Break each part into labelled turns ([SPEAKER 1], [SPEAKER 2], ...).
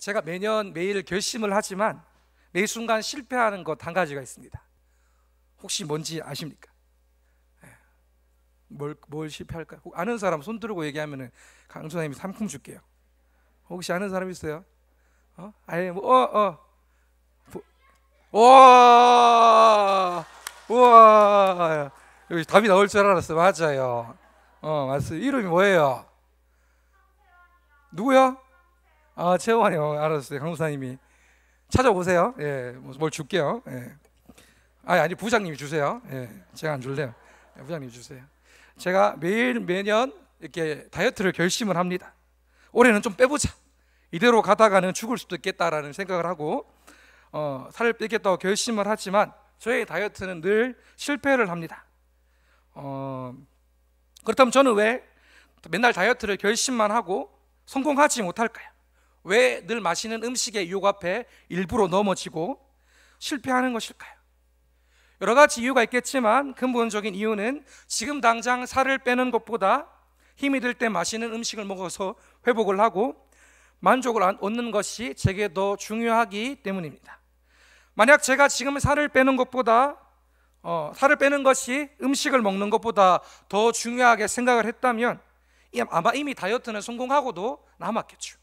[SPEAKER 1] 제가 매년 매일 결심을 하지만 매 순간 실패하는 것 한 가지가 있습니다. 혹시 뭔지 아십니까? 뭘 실패할까요? 아는 사람 손 들고 얘기하면 강조사님이 상품 줄게요. 혹시 아는 사람 있어요? 우와, 여기 답이 나올 줄 알았어. 맞아요. 맞습니다. 이름이 뭐예요? 누구요? 채원이요. 알았어요. 강사님이 찾아보세요. 예, 뭘 줄게요. 예. 아니 부장님이 주세요. 예, 제가 안 줄래요. 예, 부장님이 주세요. 제가 매년 이렇게 다이어트를 결심을 합니다. 올해는 좀 빼보자. 이대로 가다가는 죽을 수도 있겠다라는 생각을 하고 살을 빼겠다고 결심을 하지만 저의 다이어트는 늘 실패를 합니다. 그렇다면 저는 왜 맨날 다이어트를 결심만 하고 성공하지 못할까요? 왜 늘 맛있는 음식의 유혹 앞에 일부러 넘어지고 실패하는 것일까요? 여러 가지 이유가 있겠지만 근본적인 이유는 지금 당장 살을 빼는 것보다 힘이 들 때 맛있는 음식을 먹어서 회복을 하고 만족을 얻는 것이 제게 더 중요하기 때문입니다. 만약 제가 지금 살을 빼는 것보다 살을 빼는 것이 음식을 먹는 것보다 더 중요하게 생각을 했다면 아마 이미 다이어트는 성공하고도 남았겠죠.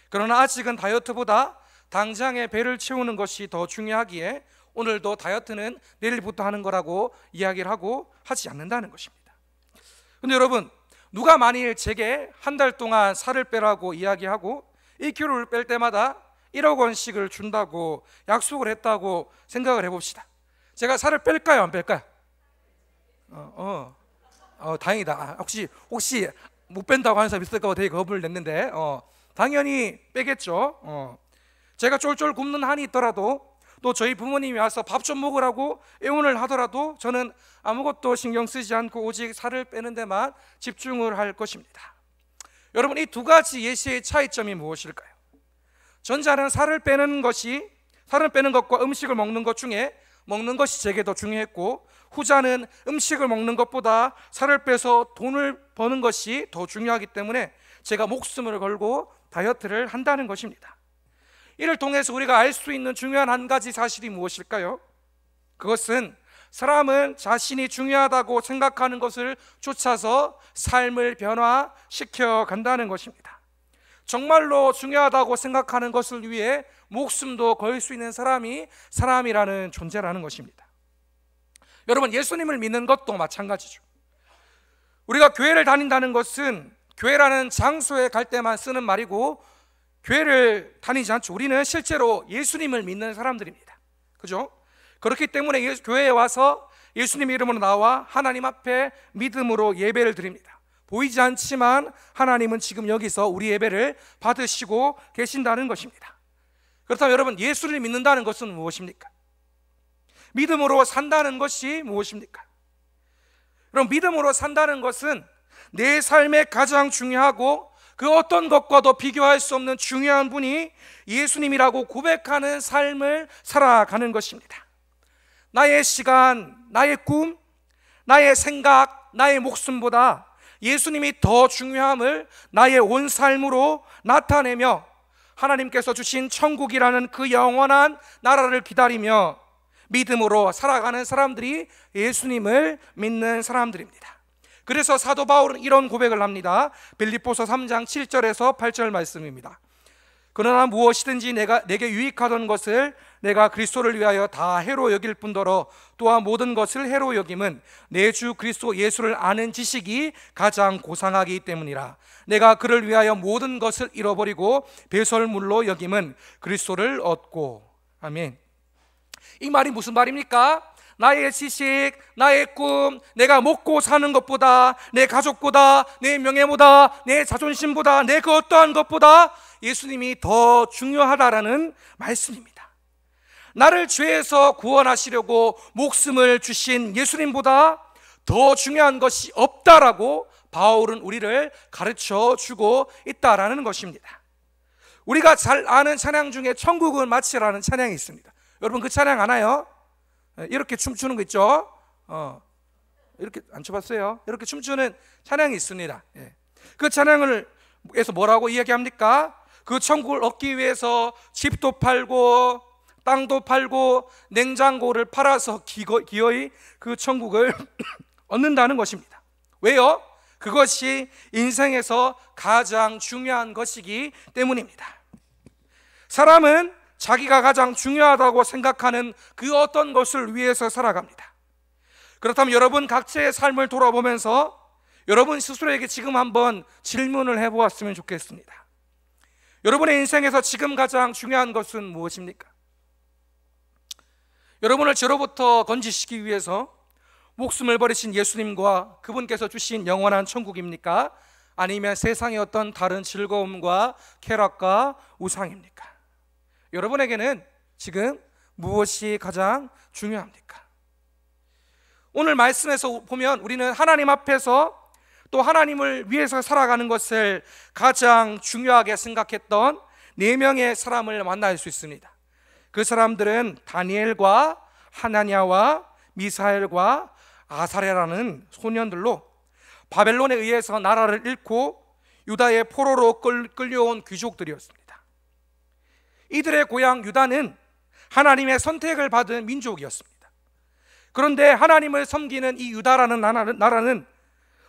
[SPEAKER 1] 그러나 아직은 다이어트보다 당장의 배를 채우는 것이 더 중요하기에 오늘도 다이어트는 내일부터 하는 거라고 이야기를 하고 하지 않는다는 것입니다. 근데 여러분, 누가 만일 제게 한 달 동안 살을 빼라고 이야기하고 1kg를 뺄 때마다 1억 원씩을 준다고 약속을 했다고 생각을 해봅시다. 제가 살을 뺄까요, 안 뺄까요? 다행이다. 혹시 못 뺀다고 하는 사람 있을까 봐 되게 겁을 냈는데 당연히 빼겠죠. 제가 쫄쫄 굶는 한이 있더라도 또 저희 부모님이 와서 밥 좀 먹으라고 애원을 하더라도 저는 아무것도 신경 쓰지 않고 오직 살을 빼는 데만 집중을 할 것입니다. 여러분, 이 두 가지 예시의 차이점이 무엇일까요? 전자는 살을 빼는 것과 음식을 먹는 것 중에 먹는 것이 제게 더 중요했고, 후자는 음식을 먹는 것보다 살을 빼서 돈을 버는 것이 더 중요하기 때문에 제가 목숨을 걸고 다이어트를 한다는 것입니다. 이를 통해서 우리가 알 수 있는 중요한 한 가지 사실이 무엇일까요? 그것은 사람은 자신이 중요하다고 생각하는 것을 쫓아서 삶을 변화시켜 간다는 것입니다. 정말로 중요하다고 생각하는 것을 위해 목숨도 걸 수 있는 사람이 사람이라는 존재라는 것입니다. 여러분, 예수님을 믿는 것도 마찬가지죠. 우리가 교회를 다닌다는 것은 교회라는 장소에 갈 때만 쓰는 말이고 교회를 다니지 않죠. 우리는 실제로 예수님을 믿는 사람들입니다. 그죠? 그렇기 때문에 교회에 와서 예수님 이름으로 나와 하나님 앞에 믿음으로 예배를 드립니다. 보이지 않지만 하나님은 지금 여기서 우리 예배를 받으시고 계신다는 것입니다. 그렇다면 여러분, 예수를 믿는다는 것은 무엇입니까? 믿음으로 산다는 것이 무엇입니까? 여러분, 믿음으로 산다는 것은 내 삶에 가장 중요하고 그 어떤 것과도 비교할 수 없는 중요한 분이 예수님이라고 고백하는 삶을 살아가는 것입니다. 나의 시간, 나의 꿈, 나의 생각, 나의 목숨보다 예수님이 더 중요함을 나의 온 삶으로 나타내며 하나님께서 주신 천국이라는 그 영원한 나라를 기다리며 믿음으로 살아가는 사람들이 예수님을 믿는 사람들입니다. 그래서 사도 바울은 이런 고백을 합니다. 빌립보서 3장 7절에서 8절 말씀입니다. 그러나 무엇이든지 내게 유익하던 것을 내가 그리스도를 위하여 다 해로 여길 뿐더러 또한 모든 것을 해로 여김은 내 주 그리스도 예수를 아는 지식이 가장 고상하기 때문이라. 내가 그를 위하여 모든 것을 잃어버리고 배설물로 여김은 그리스도를 얻고. 아멘. 이 말이 무슨 말입니까? 나의 지식, 나의 꿈, 내가 먹고 사는 것보다, 내 가족보다, 내 명예보다, 내 자존심보다, 내 그 어떠한 것보다 예수님이 더 중요하다라는 말씀입니다. 나를 죄에서 구원하시려고 목숨을 주신 예수님보다 더 중요한 것이 없다라고 바울은 우리를 가르쳐 주고 있다라는 것입니다. 우리가 잘 아는 찬양 중에 천국은 마치라는 찬양이 있습니다. 여러분, 그 찬양 아나요? 이렇게 춤추는 거 있죠? 이렇게 안 춰봤어요? 이렇게 춤추는 찬양이 있습니다. 그 찬양을 에서 뭐라고 이야기합니까? 그 천국을 얻기 위해서 집도 팔고 땅도 팔고 냉장고를 팔아서 기어이 그 천국을 얻는다는 것입니다. 왜요? 그것이 인생에서 가장 중요한 것이기 때문입니다. 사람은 자기가 가장 중요하다고 생각하는 그 어떤 것을 위해서 살아갑니다. 그렇다면 여러분 각자의 삶을 돌아보면서 여러분 스스로에게 지금 한번 질문을 해보았으면 좋겠습니다. 여러분의 인생에서 지금 가장 중요한 것은 무엇입니까? 여러분을 죄로부터 건지시키기 위해서 목숨을 버리신 예수님과 그분께서 주신 영원한 천국입니까? 아니면 세상의 어떤 다른 즐거움과 쾌락과 우상입니까? 여러분에게는 지금 무엇이 가장 중요합니까? 오늘 말씀에서 보면 우리는 하나님 앞에서 또 하나님을 위해서 살아가는 것을 가장 중요하게 생각했던 4명의 사람을 만날 수 있습니다. 그 사람들은 다니엘과 하나냐와 미사엘과 아사랴라는 소년들로 바벨론에 의해서 나라를 잃고 유다의 포로로 끌려온 귀족들이었습니다. 이들의 고향 유다는 하나님의 선택을 받은 민족이었습니다. 그런데 하나님을 섬기는 이 유다라는 나라는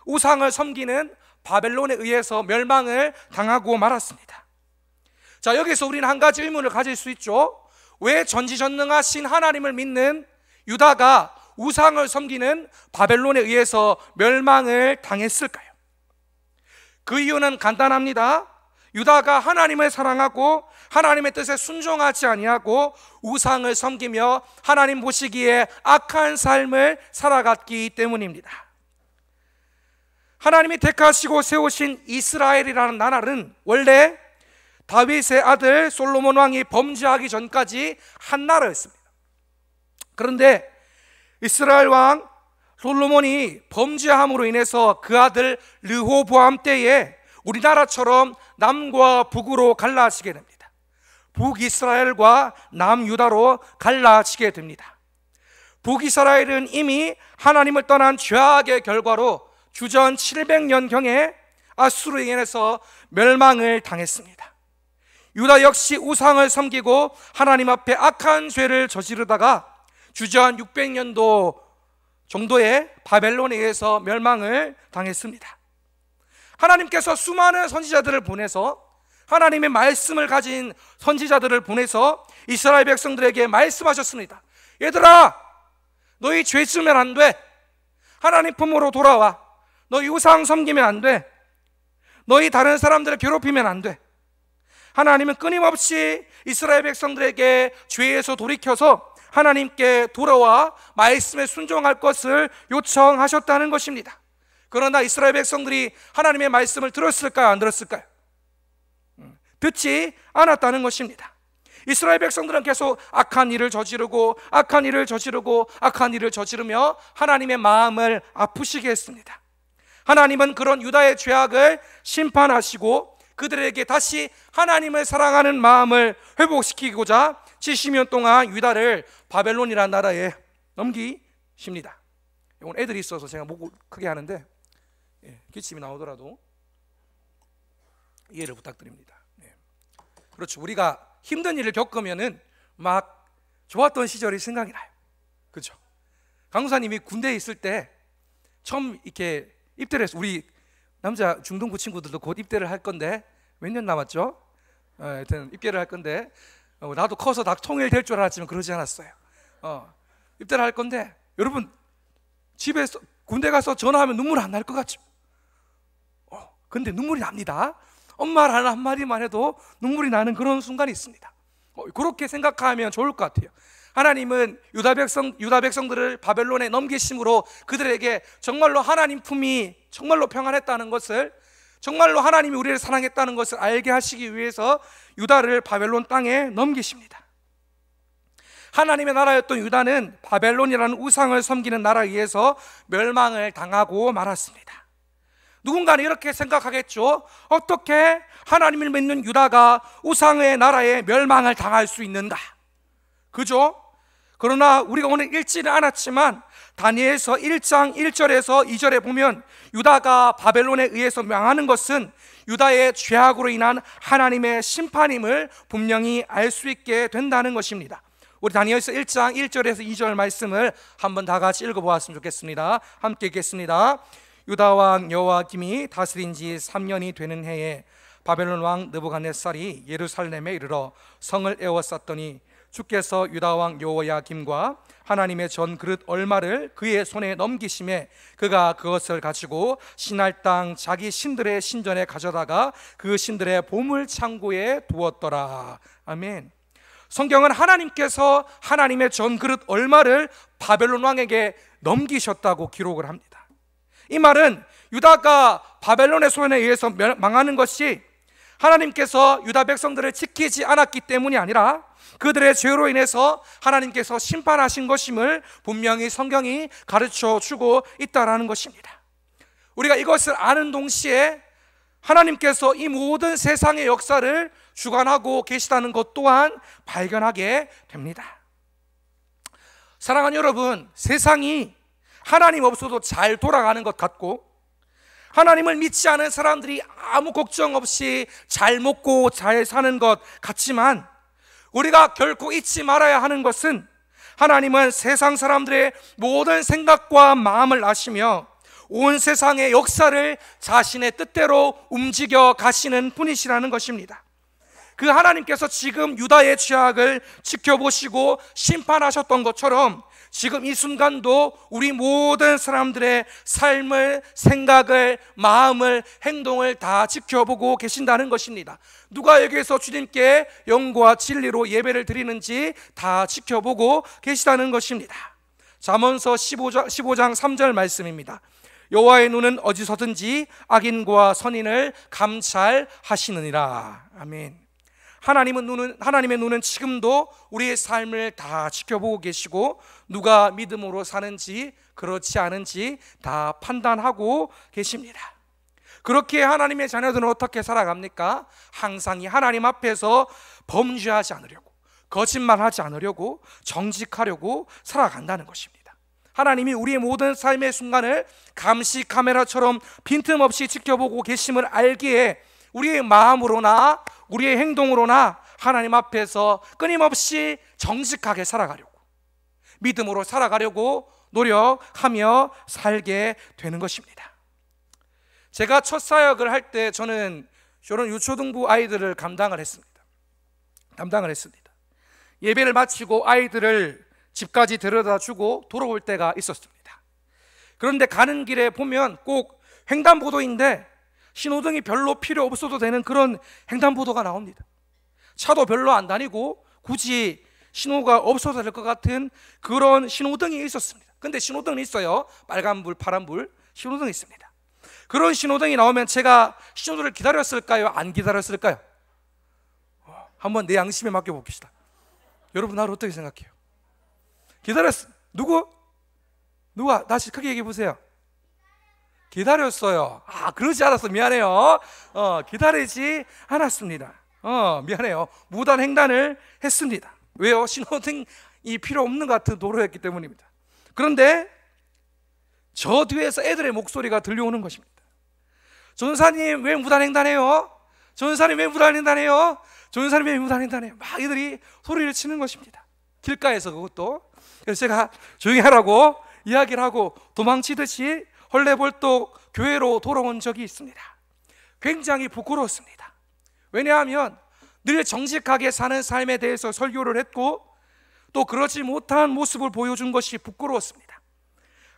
[SPEAKER 1] 우상을 섬기는 바벨론에 의해서 멸망을 당하고 말았습니다. 자, 여기서 우리는 한 가지 의문을 가질 수 있죠. 왜 전지전능하신 하나님을 믿는 유다가 우상을 섬기는 바벨론에 의해서 멸망을 당했을까요? 그 이유는 간단합니다. 유다가 하나님을 사랑하고 하나님의 뜻에 순종하지 아니하고 우상을 섬기며 하나님 보시기에 악한 삶을 살아갔기 때문입니다. 하나님이 택하시고 세우신 이스라엘이라는 나라는 원래 다윗의 아들 솔로몬 왕이 범죄하기 전까지 한 나라였습니다. 그런데 이스라엘 왕 솔로몬이 범죄함으로 인해서 그 아들 르호보암 때에 우리나라처럼 남과 북으로 갈라지게 됩니다. 북이스라엘과 남유다로 갈라지게 됩니다. 북이스라엘은 이미 하나님을 떠난 죄악의 결과로 주전 700년경에 아수르에 인해서 멸망을 당했습니다. 유다 역시 우상을 섬기고 하나님 앞에 악한 죄를 저지르다가 주전 600년도 정도에 바벨론에 의해서 멸망을 당했습니다. 하나님께서 수많은 선지자들을 보내서 하나님의 말씀을 가진 선지자들을 보내서 이스라엘 백성들에게 말씀하셨습니다. 얘들아, 너희 죄 지으면 안 돼. 하나님 품으로 돌아와. 너희 우상 섬기면 안 돼. 너희 다른 사람들을 괴롭히면 안 돼. 하나님은 끊임없이 이스라엘 백성들에게 죄에서 돌이켜서 하나님께 돌아와 말씀에 순종할 것을 요청하셨다는 것입니다. 그러나 이스라엘 백성들이 하나님의 말씀을 들었을까요? 안 들었을까요? 듣지 않았다는 것입니다. 이스라엘 백성들은 계속 악한 일을 저지르고 악한 일을 저지르고 악한 일을 저지르며 하나님의 마음을 아프시게 했습니다. 하나님은 그런 유다의 죄악을 심판하시고 그들에게 다시 하나님을 사랑하는 마음을 회복시키고자 70년 동안 유다를 바벨론이라는 나라에 넘기십니다. 오늘 애들이 있어서 제가 목을 크게 하는데 기침이 나오더라도 이해를 부탁드립니다. 그렇죠. 우리가 힘든 일을 겪으면은 막 좋았던 시절이 생각이 나요. 그렇죠. 강사님이 군대에 있을 때 처음 이렇게 입대를 했어요. 우리 남자 중등부 친구들도 곧 입대를 할 건데 몇 년 남았죠? 하여튼 입대를 할 건데 나도 커서 다 통일될 줄 알았지만 그러지 않았어요. 입대를 할 건데 여러분 집에서 군대 가서 전화하면 눈물 안 날 것 같죠? 근데 눈물이 납니다. 엄마라는 한마디만 해도 눈물이 나는 그런 순간이 있습니다. 그렇게 생각하면 좋을 것 같아요. 하나님은 유다 백성들을 바벨론에 넘기심으로 그들에게 정말로 하나님 품이 정말로 평안했다는 것을, 정말로 하나님이 우리를 사랑했다는 것을 알게 하시기 위해서 유다를 바벨론 땅에 넘기십니다. 하나님의 나라였던 유다는 바벨론이라는 우상을 섬기는 나라에 의해서 멸망을 당하고 말았습니다. 누군가는 이렇게 생각하겠죠. 어떻게 하나님을 믿는 유다가 우상의 나라에 멸망을 당할 수 있는가? 그죠? 그러나 우리가 오늘 읽지는 않았지만 다니엘서 1장 1절에서 2절에 보면 유다가 바벨론에 의해서 망하는 것은 유다의 죄악으로 인한 하나님의 심판임을 분명히 알 수 있게 된다는 것입니다. 우리 다니엘서 1장 1절에서 2절 말씀을 한번 다 같이 읽어보았으면 좋겠습니다. 함께 읽겠습니다. 유다 왕 여호야김이 다스린 지 3년이 되는 해에 바벨론 왕 느부갓네살이 예루살렘에 이르러 성을 에워쌌더니 주께서 유다 왕 여호야김과 하나님의 전 그릇 얼마를 그의 손에 넘기심에 그가 그것을 가지고 신할 땅 자기 신들의 신전에 가져다가 그 신들의 보물 창고에 두었더라. 아멘. 성경은 하나님께서 하나님의 전 그릇 얼마를 바벨론 왕에게 넘기셨다고 기록을 합니다. 이 말은 유다가 바벨론의 손에 의해서 망하는 것이 하나님께서 유다 백성들을 지키지 않았기 때문이 아니라 그들의 죄로 인해서 하나님께서 심판하신 것임을 분명히 성경이 가르쳐 주고 있다는 것입니다. 우리가 이것을 아는 동시에 하나님께서 이 모든 세상의 역사를 주관하고 계시다는 것 또한 발견하게 됩니다. 사랑하는 여러분, 세상이 하나님 없어도 잘 돌아가는 것 같고 하나님을 믿지 않은 사람들이 아무 걱정 없이 잘 먹고 잘 사는 것 같지만 우리가 결코 잊지 말아야 하는 것은 하나님은 세상 사람들의 모든 생각과 마음을 아시며 온 세상의 역사를 자신의 뜻대로 움직여 가시는 분이시라는 것입니다. 그 하나님께서 지금 유다의 죄악을 지켜보시고 심판하셨던 것처럼 지금 이 순간도 우리 모든 사람들의 삶을, 생각을, 마음을, 행동을 다 지켜보고 계신다는 것입니다. 누가 여기에서 주님께 영과 진리로 예배를 드리는지 다 지켜보고 계시다는 것입니다. 잠언서 15장 3절 말씀입니다. 여호와의 눈은 어디서든지 악인과 선인을 감찰하시느니라. 아멘. 하나님의 눈은 지금도 우리의 삶을 다 지켜보고 계시고 누가 믿음으로 사는지 그렇지 않은지 다 판단하고 계십니다. 그렇게 하나님의 자녀들은 어떻게 살아갑니까? 항상 이 하나님 앞에서 범죄하지 않으려고, 거짓말하지 않으려고, 정직하려고 살아간다는 것입니다. 하나님이 우리의 모든 삶의 순간을 감시 카메라처럼 빈틈없이 지켜보고 계심을 알기에 우리의 마음으로나 우리의 행동으로나 하나님 앞에서 끊임없이 정직하게 살아가려고, 믿음으로 살아가려고 노력하며 살게 되는 것입니다. 제가 첫 사역을 할 때 저는 유초등부 아이들을 담당을 했습니다. 예배를 마치고 아이들을 집까지 데려다 주고 돌아올 때가 있었습니다. 그런데 가는 길에 보면 꼭 횡단보도인데 신호등이 별로 필요 없어도 되는 그런 횡단보도가 나옵니다. 차도 별로 안 다니고 굳이 신호가 없어도 될 것 같은 그런 신호등이 있었습니다. 근데 신호등은 있어요. 빨간불, 파란불 신호등이 있습니다. 그런 신호등이 나오면 제가 신호등을 기다렸을까요? 안 기다렸을까요? 한번 내 양심에 맡겨봅시다. 여러분 나를 어떻게 생각해요? 기다렸어. 누가 다시 크게 얘기해 보세요. 기다렸어요. 그러지 않았어. 미안해요. 기다리지 않았습니다. 미안해요. 무단 횡단을 했습니다. 왜요? 신호등이 필요 없는 것 같은 도로였기 때문입니다. 그런데 저 뒤에서 애들의 목소리가 들려오는 것입니다. 전사님 왜 무단 횡단해요? 전사님 왜 무단 횡단해요? 전사님 왜 무단 횡단해요? 막 이들이 소리를 치는 것입니다. 길가에서 그것도. 그래서 제가 조용히 하라고 이야기를 하고 도망치듯이 헐레벌떡 교회로 돌아온 적이 있습니다. 굉장히 부끄러웠습니다. 왜냐하면 늘 정직하게 사는 삶에 대해서 설교를 했고 또 그렇지 못한 모습을 보여준 것이 부끄러웠습니다.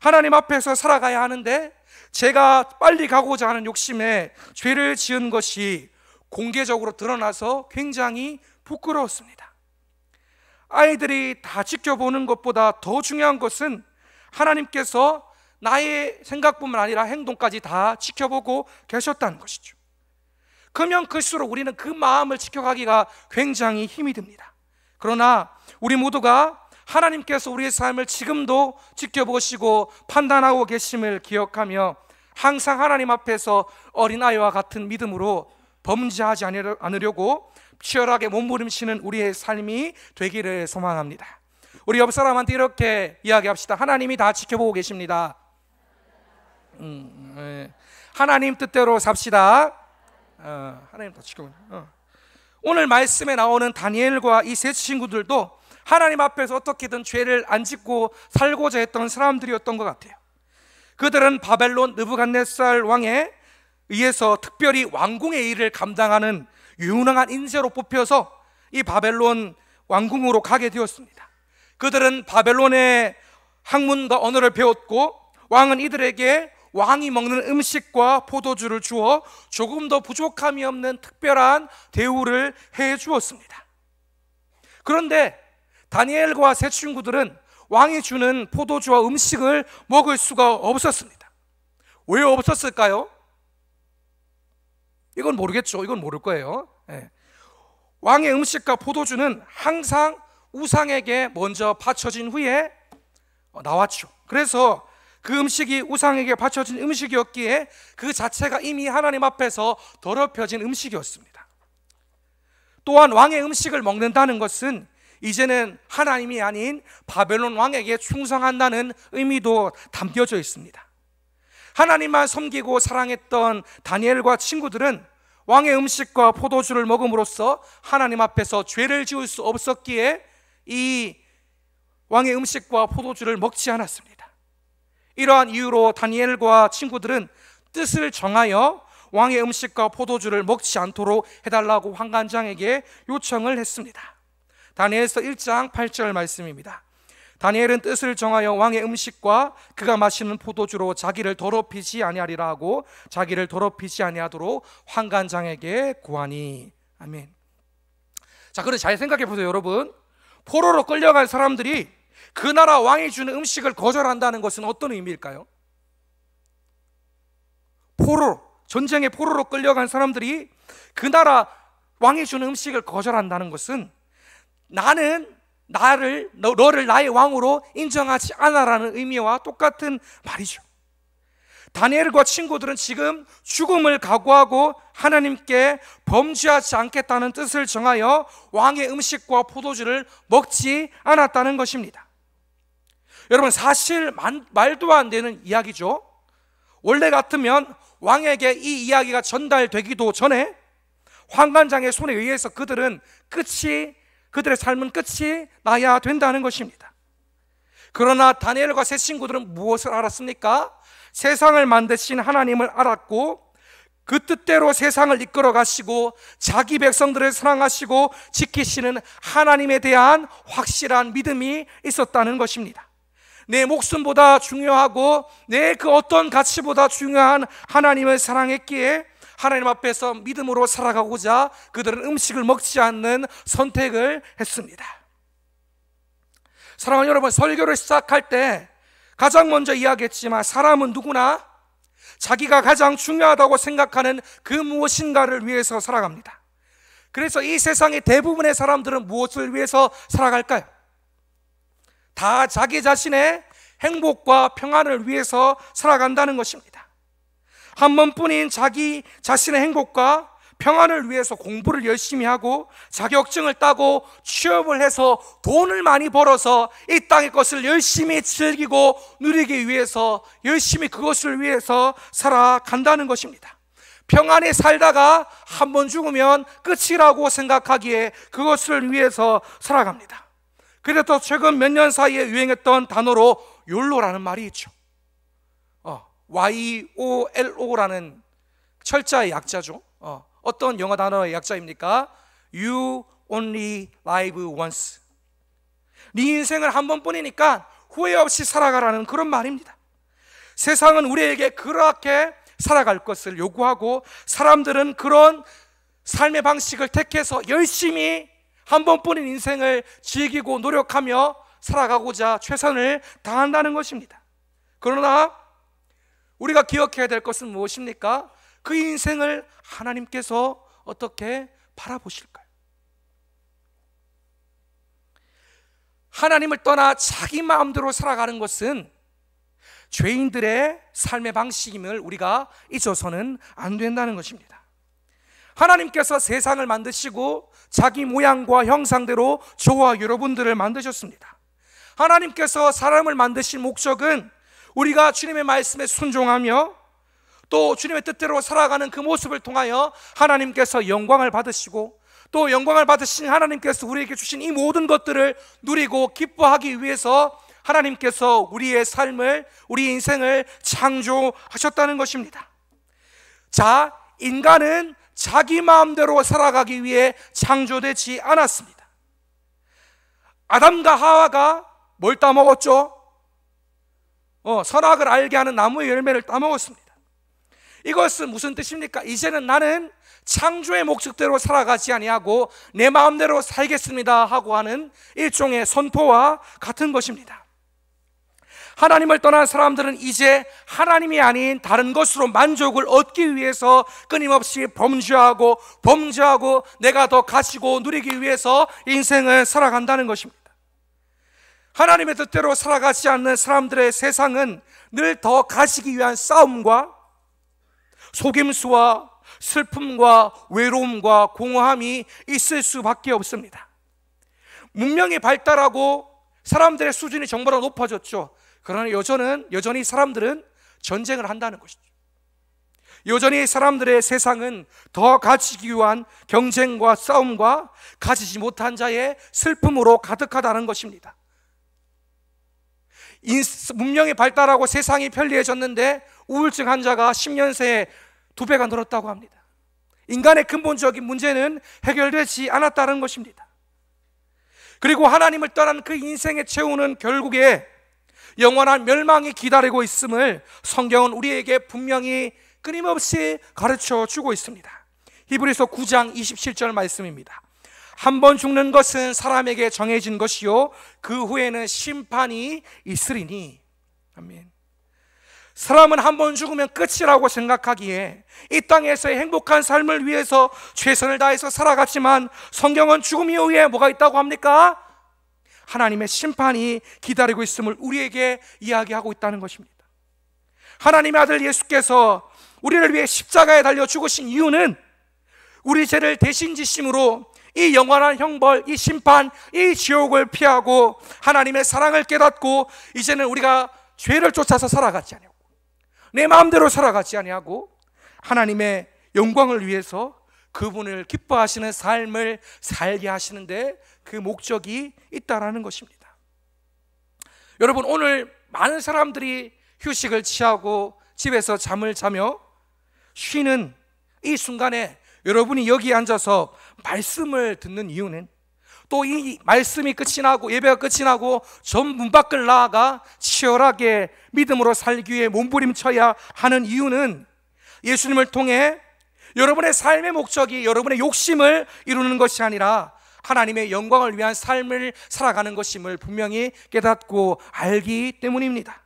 [SPEAKER 1] 하나님 앞에서 살아가야 하는데 제가 빨리 가고자 하는 욕심에 죄를 지은 것이 공개적으로 드러나서 굉장히 부끄러웠습니다. 아이들이 다 지켜보는 것보다 더 중요한 것은 하나님께서 나의 생각뿐만 아니라 행동까지 다 지켜보고 계셨다는 것이죠. 크면 클수록 우리는 그 마음을 지켜가기가 굉장히 힘이 듭니다. 그러나 우리 모두가 하나님께서 우리의 삶을 지금도 지켜보시고 판단하고 계심을 기억하며 항상 하나님 앞에서 어린아이와 같은 믿음으로 범죄하지 않으려고 치열하게 몸부림치는 우리의 삶이 되기를 소망합니다. 우리 옆 사람한테 이렇게 이야기합시다. 하나님이 다 지켜보고 계십니다. 하나님 뜻대로 삽시다. 하나님 다 지금 오늘 말씀에 나오는 다니엘과 이 세 친구들도 하나님 앞에서 어떻게든 죄를 안 짓고 살고자 했던 사람들이었던 것 같아요. 그들은 바벨론 느부갓네살 왕에 의해서 특별히 왕궁의 일을 감당하는 유능한 인재로 뽑혀서 이 바벨론 왕궁으로 가게 되었습니다. 그들은 바벨론의 학문과 언어를 배웠고, 왕은 이들에게 왕이 먹는 음식과 포도주를 주어 조금 더 부족함이 없는 특별한 대우를 해 주었습니다. 그런데 다니엘과 세 친구들은 왕이 주는 포도주와 음식을 먹을 수가 없었습니다. 왜 없었을까요? 이건 모르겠죠. 이건 모를 거예요. 왕의 음식과 포도주는 항상 우상에게 먼저 바쳐진 후에 나왔죠. 그래서 그 음식이 우상에게 바쳐진 음식이었기에 그 자체가 이미 하나님 앞에서 더럽혀진 음식이었습니다. 또한 왕의 음식을 먹는다는 것은 이제는 하나님이 아닌 바벨론 왕에게 충성한다는 의미도 담겨져 있습니다. 하나님만 섬기고 사랑했던 다니엘과 친구들은 왕의 음식과 포도주를 먹음으로써 하나님 앞에서 죄를 지을 수 없었기에 이 왕의 음식과 포도주를 먹지 않았습니다. 이러한 이유로 다니엘과 친구들은 뜻을 정하여 왕의 음식과 포도주를 먹지 않도록 해달라고 환관장에게 요청을 했습니다. 다니엘서 1장 8절 말씀입니다. 다니엘은 뜻을 정하여 왕의 음식과 그가 마시는 포도주로 자기를 더럽히지 아니하리라 하고 자기를 더럽히지 아니하도록 환관장에게 구하니. 아멘. 자, 그럼 잘 생각해 보세요, 여러분. 포로로 끌려간 사람들이 그 나라 왕이 주는 음식을 거절한다는 것은 어떤 의미일까요? 전쟁의 포로로 끌려간 사람들이 그 나라 왕이 주는 음식을 거절한다는 것은 너를 나의 왕으로 인정하지 않아라는 의미와 똑같은 말이죠. 다니엘과 친구들은 지금 죽음을 각오하고 하나님께 범죄하지 않겠다는 뜻을 정하여 왕의 음식과 포도주를 먹지 않았다는 것입니다. 여러분, 사실 말도 안 되는 이야기죠. 원래 같으면 왕에게 이 이야기가 전달되기도 전에 환관장의 손에 의해서 그들의 삶은 끝이 나야 된다는 것입니다. 그러나 다니엘과 세 친구들은 무엇을 알았습니까? 세상을 만드신 하나님을 알았고, 그 뜻대로 세상을 이끌어 가시고 자기 백성들을 사랑하시고 지키시는 하나님에 대한 확실한 믿음이 있었다는 것입니다. 내 목숨보다 중요하고 내 그 어떤 가치보다 중요한 하나님을 사랑했기에 하나님 앞에서 믿음으로 살아가고자 그들은 음식을 먹지 않는 선택을 했습니다. 사랑하는 여러분, 설교를 시작할 때 가장 먼저 이야기했지만 사람은 누구나 자기가 가장 중요하다고 생각하는 그 무엇인가를 위해서 살아갑니다. 그래서 이 세상의 대부분의 사람들은 무엇을 위해서 살아갈까요? 다 자기 자신의 행복과 평안을 위해서 살아간다는 것입니다. 한 번뿐인 자기 자신의 행복과 평안을 위해서 공부를 열심히 하고 자격증을 따고 취업을 해서 돈을 많이 벌어서 이 땅의 것을 열심히 즐기고 누리기 위해서 열심히 그것을 위해서 살아간다는 것입니다. 평안히 살다가 한 번 죽으면 끝이라고 생각하기에 그것을 위해서 살아갑니다. 그래서 최근 몇 년 사이에 유행했던 단어로 욜로라는 말이 있죠. YOLO라는 철자의 약자죠. 어떤 영어 단어의 약자입니까? You only live once. 네 인생을 한 번뿐이니까 후회 없이 살아가라는 그런 말입니다. 세상은 우리에게 그렇게 살아갈 것을 요구하고 사람들은 그런 삶의 방식을 택해서 열심히 한 번뿐인 인생을 즐기고 노력하며 살아가고자 최선을 다한다는 것입니다. 그러나 우리가 기억해야 될 것은 무엇입니까? 그 인생을 하나님께서 어떻게 바라보실까요? 하나님을 떠나 자기 마음대로 살아가는 것은 죄인들의 삶의 방식임을 우리가 잊어서는 안 된다는 것입니다. 하나님께서 세상을 만드시고 자기 모양과 형상대로 저와 여러분들을 만드셨습니다. 하나님께서 사람을 만드신 목적은 우리가 주님의 말씀에 순종하며 또 주님의 뜻대로 살아가는 그 모습을 통하여 하나님께서 영광을 받으시고, 또 영광을 받으신 하나님께서 우리에게 주신 이 모든 것들을 누리고 기뻐하기 위해서 하나님께서 우리의 삶을, 우리 인생을 창조하셨다는 것입니다. 자, 인간은 자기 마음대로 살아가기 위해 창조되지 않았습니다. 아담과 하와가 뭘 따먹었죠? 선악을 알게 하는 나무의 열매를 따먹었습니다. 이것은 무슨 뜻입니까? 이제는 나는 창조의 목적대로 살아가지 아니하고 내 마음대로 살겠습니다 하고 하는 일종의 선포와 같은 것입니다. 하나님을 떠난 사람들은 이제 하나님이 아닌 다른 것으로 만족을 얻기 위해서 끊임없이 범죄하고 내가 더 가지고 누리기 위해서 인생을 살아간다는 것입니다. 하나님의 뜻대로 살아가지 않는 사람들의 세상은 늘 더 가지기 위한 싸움과 속임수와 슬픔과 외로움과 공허함이 있을 수밖에 없습니다. 문명이 발달하고 사람들의 수준이 정보가 높아졌죠. 그러나 여전히 사람들은 전쟁을 한다는 것이죠. 여전히 사람들의 세상은 더 가지기 위한 경쟁과 싸움과 가지지 못한 자의 슬픔으로 가득하다는 것입니다. 문명이 발달하고 세상이 편리해졌는데 우울증 환자가 10년 새에 2배가 늘었다고 합니다. 인간의 근본적인 문제는 해결되지 않았다는 것입니다. 그리고 하나님을 떠난 그 인생의 최후는 결국에 영원한 멸망이 기다리고 있음을 성경은 우리에게 분명히 끊임없이 가르쳐 주고 있습니다. 히브리서 9장 27절 말씀입니다. 한 번 죽는 것은 사람에게 정해진 것이요 그 후에는 심판이 있으리니. 아멘. 사람은 한 번 죽으면 끝이라고 생각하기에 이 땅에서의 행복한 삶을 위해서 최선을 다해서 살아갔지만 성경은 죽음 이후에 뭐가 있다고 합니까? 하나님의 심판이 기다리고 있음을 우리에게 이야기하고 있다는 것입니다. 하나님의 아들 예수께서 우리를 위해 십자가에 달려 죽으신 이유는 우리 죄를 대신 지심으로 이 영원한 형벌, 이 심판, 이 지옥을 피하고 하나님의 사랑을 깨닫고 이제는 우리가 죄를 쫓아서 살아가지 아니하고 내 마음대로 살아가지 아니하고 하나님의 영광을 위해서 그분을 기뻐하시는 삶을 살게 하시는데 그 목적이 있다라는 것입니다. 여러분, 오늘 많은 사람들이 휴식을 취하고 집에서 잠을 자며 쉬는 이 순간에 여러분이 여기 앉아서 말씀을 듣는 이유는, 또 이 말씀이 끝이 나고 예배가 끝이 나고 전 문 밖을 나아가 치열하게 믿음으로 살기 위해 몸부림쳐야 하는 이유는 예수님을 통해 여러분의 삶의 목적이 여러분의 욕심을 이루는 것이 아니라 하나님의 영광을 위한 삶을 살아가는 것임을 분명히 깨닫고 알기 때문입니다.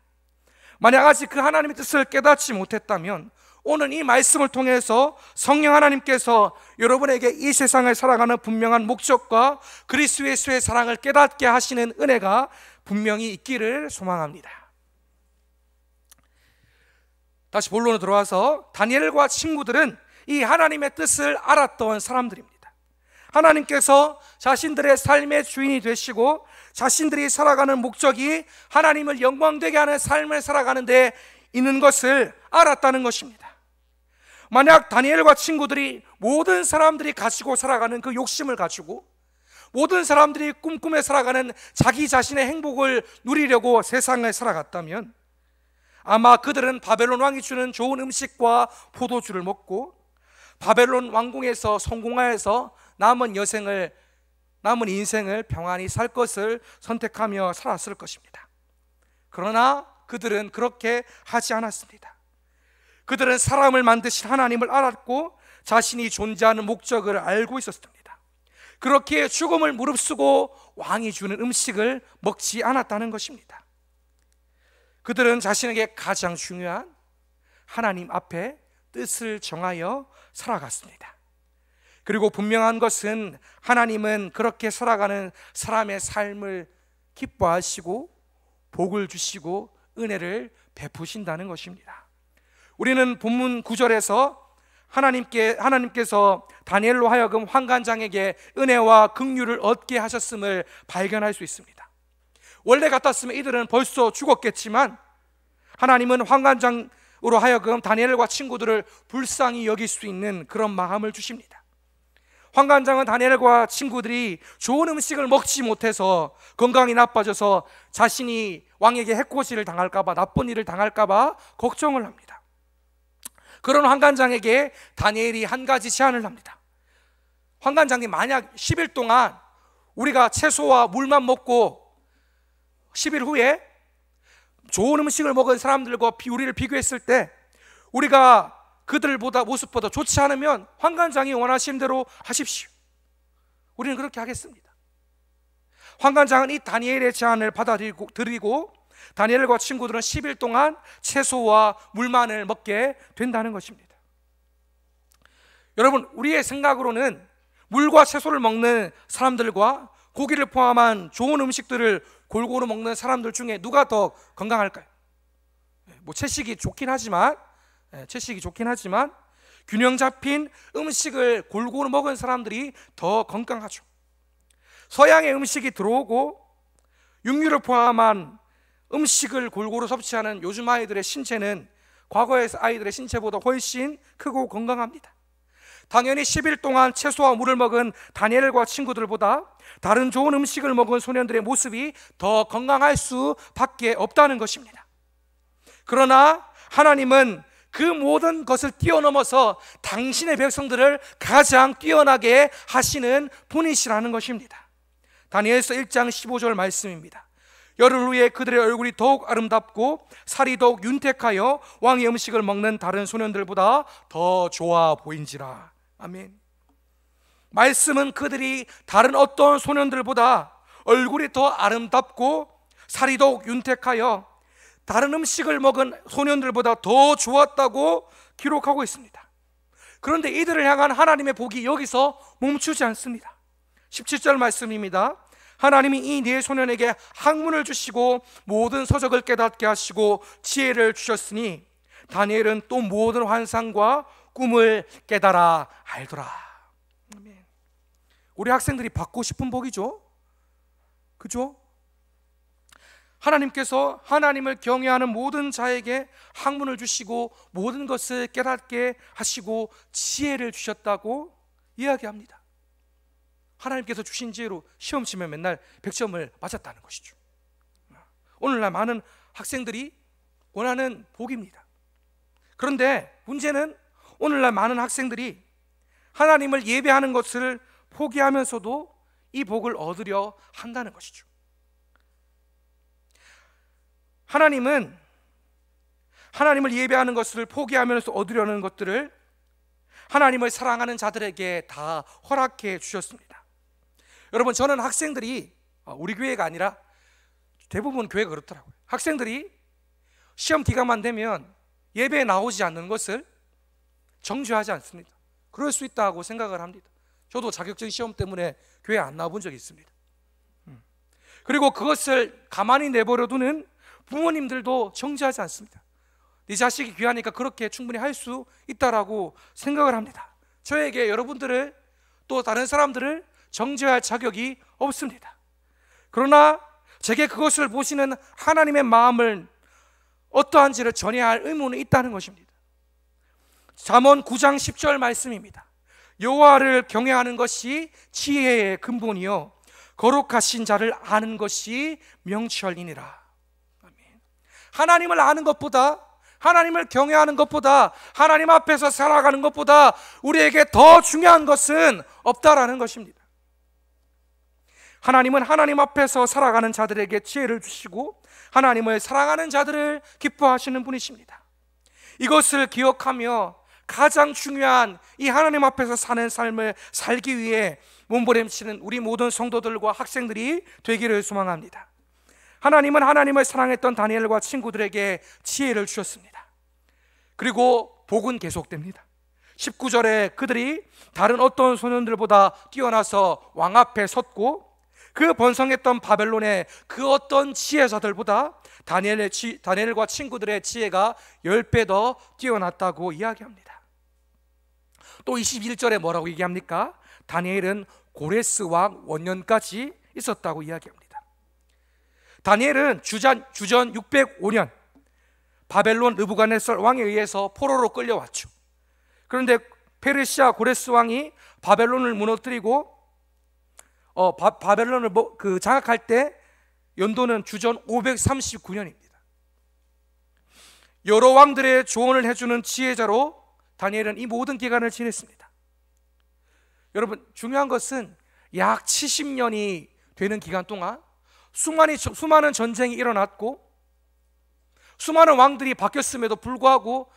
[SPEAKER 1] 만약 아직 그 하나님의 뜻을 깨닫지 못했다면 오늘 이 말씀을 통해서 성령 하나님께서 여러분에게 이 세상을 살아가는 분명한 목적과 그리스도 예수의 사랑을 깨닫게 하시는 은혜가 분명히 있기를 소망합니다. 다시 본론으로 들어와서 다니엘과 친구들은 이 하나님의 뜻을 알았던 사람들입니다. 하나님께서 자신들의 삶의 주인이 되시고 자신들이 살아가는 목적이 하나님을 영광되게 하는 삶을 살아가는 데 있는 것을 알았다는 것입니다. 만약 다니엘과 친구들이 모든 사람들이 가지고 살아가는 그 욕심을 가지고 모든 사람들이 꿈꾸며 살아가는 자기 자신의 행복을 누리려고 세상을 살아갔다면 아마 그들은 바벨론 왕이 주는 좋은 음식과 포도주를 먹고 바벨론 왕궁에서 성공하여서 남은 인생을 평안히 살 것을 선택하며 살았을 것입니다. 그러나 그들은 그렇게 하지 않았습니다. 그들은 사람을 만드신 하나님을 알았고 자신이 존재하는 목적을 알고 있었습니다. 그렇기에 죽음을 무릅쓰고 왕이 주는 음식을 먹지 않았다는 것입니다. 그들은 자신에게 가장 중요한 하나님 앞에 뜻을 정하여 살아갔습니다. 그리고 분명한 것은 하나님은 그렇게 살아가는 사람의 삶을 기뻐하시고 복을 주시고 은혜를 베푸신다는 것입니다. 우리는 본문 9절에서 하나님께서 다니엘로 하여금 환관장에게 은혜와 긍휼을 얻게 하셨음을 발견할 수 있습니다. 원래 같았으면 이들은 벌써 죽었겠지만 하나님은 하여금 다니엘과 친구들을 불쌍히 여길 수 있는 그런 마음을 주십니다. 환관장은 다니엘과 친구들이 좋은 음식을 먹지 못해서 건강이 나빠져서 자신이 왕에게 해코지를 당할까봐, 나쁜 일을 당할까봐 걱정을 합니다. 그런 환관장에게 다니엘이 한 가지 제안을 합니다. 환관장이 만약 10일 동안 우리가 채소와 물만 먹고 10일 후에 좋은 음식을 먹은 사람들과 우리를 비교했을 때 우리가 그들보다 모습보다 좋지 않으면 환관장이 원하시는 대로 하십시오. 우리는 그렇게 하겠습니다. 환관장은 이 다니엘의 제안을 받아들이고 다니엘과 친구들은 10일 동안 채소와 물만을 먹게 된다는 것입니다. 여러분, 우리의 생각으로는 물과 채소를 먹는 사람들과 고기를 포함한 좋은 음식들을 골고루 먹는 사람들 중에 누가 더 건강할까요? 채식이 좋긴 하지만 균형 잡힌 음식을 골고루 먹은 사람들이 더 건강하죠. 서양의 음식이 들어오고 육류를 포함한 음식을 골고루 섭취하는 요즘 아이들의 신체는 과거의 아이들의 신체보다 훨씬 크고 건강합니다. 당연히 10일 동안 채소와 물을 먹은 다니엘과 친구들보다 다른 좋은 음식을 먹은 소년들의 모습이 더 건강할 수밖에 없다는 것입니다. 그러나 하나님은 그 모든 것을 뛰어넘어서 당신의 백성들을 가장 뛰어나게 하시는 분이시라는 것입니다. 다니엘서 1장 15절 말씀입니다. 열흘 후에 그들의 얼굴이 더욱 아름답고 살이 더욱 윤택하여 왕의 음식을 먹는 다른 소년들보다 더 좋아 보인지라. 아멘. 말씀은 그들이 다른 어떤 소년들보다 얼굴이 더 아름답고 살이 더욱 윤택하여 다른 음식을 먹은 소년들보다 더 좋았다고 기록하고 있습니다. 그런데 이들을 향한 하나님의 복이 여기서 멈추지 않습니다. 17절 말씀입니다. 하나님이 이 네 소년에게 학문을 주시고 모든 서적을 깨닫게 하시고 지혜를 주셨으니 다니엘은 또 모든 환상과 꿈을 깨달아 알더라. 우리 학생들이 받고 싶은 복이죠. 그죠? 하나님께서 하나님을 경외하는 모든 자에게 학문을 주시고 모든 것을 깨닫게 하시고 지혜를 주셨다고 이야기합니다. 하나님께서 주신 지혜로 시험 치면 맨날 100점을 맞았다는 것이죠. 오늘날 많은 학생들이 원하는 복입니다. 그런데 문제는 오늘날 많은 학생들이 하나님을 예배하는 것을 포기하면서도 이 복을 얻으려 한다는 것이죠. 하나님은 하나님을 예배하는 것을 포기하면서 얻으려는 것들을 하나님을 사랑하는 자들에게 다 허락해 주셨습니다. 여러분, 저는 학생들이 우리 교회가 아니라 대부분 교회가 그렇더라고요. 학생들이 시험 기간만 되면 예배에 나오지 않는 것을 정죄하지 않습니다. 그럴 수 있다고 생각을 합니다. 저도 자격증 시험 때문에 교회 안 나와본 적이 있습니다. 그리고 그것을 가만히 내버려두는 부모님들도 정죄하지 않습니다. 네 자식이 귀하니까 그렇게 충분히 할 수 있다라고 생각을 합니다. 저에게 여러분들을 또 다른 사람들을 정죄할 자격이 없습니다. 그러나 제게 그것을 보시는 하나님의 마음을 어떠한지를 전해야 할 의무는 있다는 것입니다. 잠언 9장 10절 말씀입니다. 여호와를 경외하는 것이 지혜의 근본이요 거룩하신 자를 아는 것이 명철이니라. 하나님을 아는 것보다, 하나님을 경외하는 것보다, 하나님 앞에서 살아가는 것보다 우리에게 더 중요한 것은 없다라는 것입니다. 하나님은 하나님 앞에서 살아가는 자들에게 지혜를 주시고 하나님을 사랑하는 자들을 기뻐하시는 분이십니다. 이것을 기억하며 가장 중요한 이 하나님 앞에서 사는 삶을 살기 위해 몸부림치는 우리 모든 성도들과 학생들이 되기를 소망합니다. 하나님은 하나님을 사랑했던 다니엘과 친구들에게 지혜를 주셨습니다. 그리고 복은 계속됩니다. 19절에 그들이 다른 어떤 소년들보다 뛰어나서 왕 앞에 섰고 그 번성했던 바벨론의 그 어떤 지혜자들보다 다니엘과 친구들의 지혜가 10배 더 뛰어났다고 이야기합니다. 또 21절에 뭐라고 얘기합니까? 다니엘은 고레스 왕 원년까지 있었다고 이야기합니다. 다니엘은 주전 605년 바벨론 느부갓네살 왕에 의해서 포로로 끌려왔죠. 그런데 페르시아 고레스 왕이 바벨론을 무너뜨리고 바벨론을 장악할 때 연도는 주전 539년입니다. 여러 왕들의 조언을 해주는 지혜자로 다니엘은 이 모든 기간을 지냈습니다. 여러분, 중요한 것은 약 70년이 되는 기간 동안 수많은 전쟁이 일어났고 수많은 왕들이 바뀌었음에도 불구하고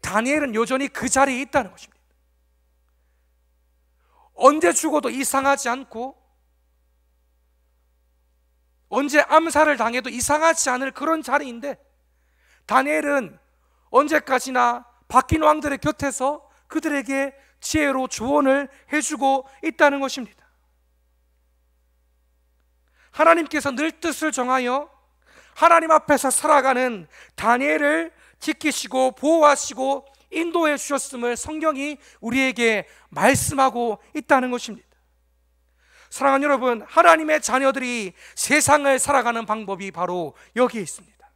[SPEAKER 1] 다니엘은 여전히 그 자리에 있다는 것입니다. 언제 죽어도 이상하지 않고 언제 암살을 당해도 이상하지 않을 그런 자리인데, 다니엘은 언제까지나 바뀐 왕들의 곁에서 그들에게 지혜로 조언을 해주고 있다는 것입니다. 하나님께서 늘 뜻을 정하여 하나님 앞에서 살아가는 다니엘을 지키시고 보호하시고 인도해 주셨음을 성경이 우리에게 말씀하고 있다는 것입니다. 사랑하는 여러분, 하나님의 자녀들이 세상을 살아가는 방법이 바로 여기에 있습니다.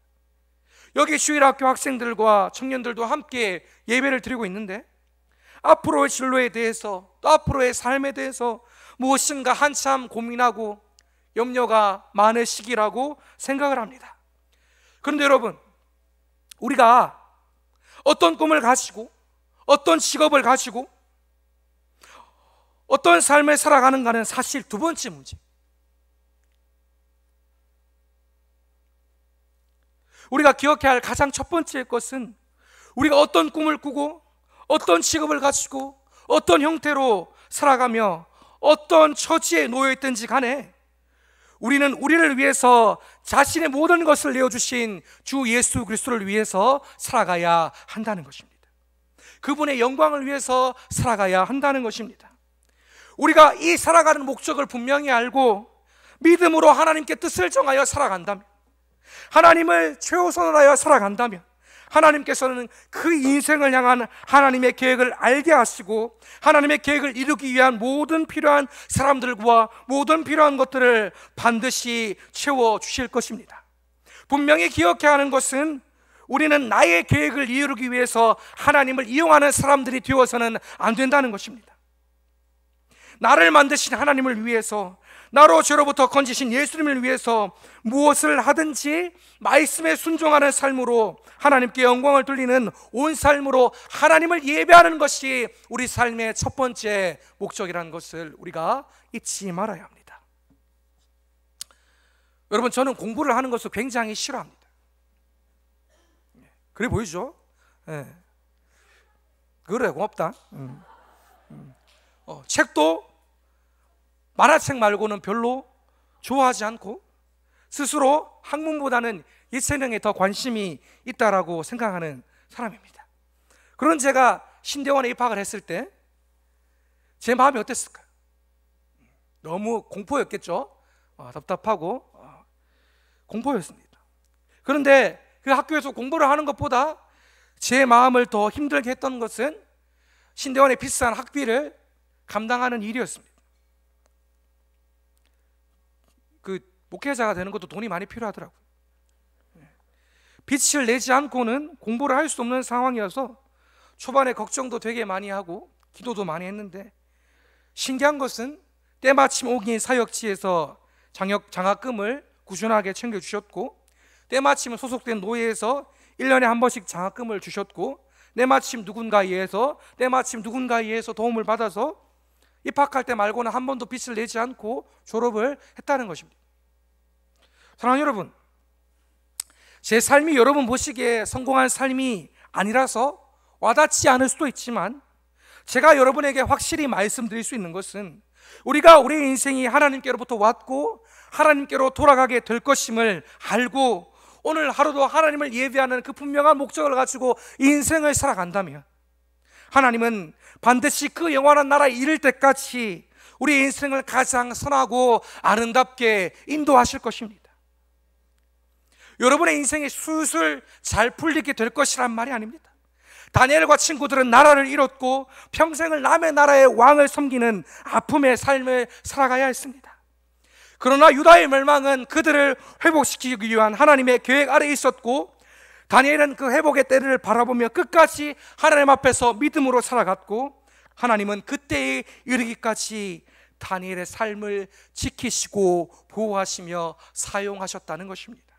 [SPEAKER 1] 여기 주일학교 학생들과 청년들도 함께 예배를 드리고 있는데, 앞으로의 진로에 대해서 또 앞으로의 삶에 대해서 무엇인가 한참 고민하고 염려가 많은 시기라고 생각을 합니다. 그런데 여러분, 우리가 어떤 꿈을 가지고 어떤 직업을 가지고 어떤 삶을 살아가는가는 사실 두 번째 문제. 우리가 기억해야 할 가장 첫 번째 것은 우리가 어떤 꿈을 꾸고 어떤 직업을 가지고 어떤 형태로 살아가며 어떤 처지에 놓여 있든지 간에 우리는 우리를 위해서 자신의 모든 것을 내어주신 주 예수 그리스도를 위해서 살아가야 한다는 것입니다. 그분의 영광을 위해서 살아가야 한다는 것입니다. 우리가 이 살아가는 목적을 분명히 알고 믿음으로 하나님께 뜻을 정하여 살아간다면, 하나님을 최우선으로 하여 살아간다면, 하나님께서는 그 인생을 향한 하나님의 계획을 알게 하시고 하나님의 계획을 이루기 위한 모든 필요한 사람들과 모든 필요한 것들을 반드시 채워주실 것입니다. 분명히 기억해야 하는 것은 우리는 나의 계획을 이루기 위해서 하나님을 이용하는 사람들이 되어서는 안 된다는 것입니다. 나를 만드신 하나님을 위해서, 나로 죄로부터 건지신 예수님을 위해서 무엇을 하든지 말씀에 순종하는 삶으로 하나님께 영광을 돌리는 온 삶으로 하나님을 예배하는 것이 우리 삶의 첫 번째 목적이라는 것을 우리가 잊지 말아야 합니다. 여러분, 저는 공부를 하는 것을 굉장히 싫어합니다. 그래 보이죠? 네. 그래, 고맙다. 책도 만화책 말고는 별로 좋아하지 않고 스스로 학문보다는 예체능에 더 관심이 있다라고 생각하는 사람입니다. 그런 제가 신대원에 입학을 했을 때 제 마음이 어땠을까요? 너무 공포였겠죠? 답답하고 공포였습니다. 그런데 그 학교에서 공부를 하는 것보다 제 마음을 더 힘들게 했던 것은 신대원의 비싼 학비를 감당하는 일이었습니다. 그 목회자가 되는 것도 돈이 많이 필요하더라고요. 빚을 내지 않고는 공부를 할 수 없는 상황이어서 초반에 걱정도 되게 많이 하고 기도도 많이 했는데, 신기한 것은 때마침 오긴 사역지에서 장학금을 꾸준하게 챙겨주셨고, 때마침 소속된 노예에서 1년에 한 번씩 장학금을 주셨고, 때마침 누군가에 의해서 도움을 받아서 입학할 때 말고는 한 번도 빚을 내지 않고 졸업을 했다는 것입니다. 사랑하는 여러분, 제 삶이 여러분 보시기에 성공한 삶이 아니라서 와닿지 않을 수도 있지만, 제가 여러분에게 확실히 말씀드릴 수 있는 것은 우리가 우리의 인생이 하나님께로부터 왔고 하나님께로 돌아가게 될 것임을 알고 오늘 하루도 하나님을 예배하는 그 분명한 목적을 가지고 인생을 살아간다면, 하나님은 반드시 그 영원한 나라에 이를 때까지 우리 인생을 가장 선하고 아름답게 인도하실 것입니다. 여러분의 인생이 술술 잘 풀리게 될 것이란 말이 아닙니다. 다니엘과 친구들은 나라를 잃었고 평생을 남의 나라의 왕을 섬기는 아픔의 삶을 살아가야 했습니다. 그러나 유다의 멸망은 그들을 회복시키기 위한 하나님의 계획 아래에 있었고, 다니엘은 그 회복의 때를 바라보며 끝까지 하나님 앞에서 믿음으로 살아갔고, 하나님은 그때에 이르기까지 다니엘의 삶을 지키시고 보호하시며 사용하셨다는 것입니다.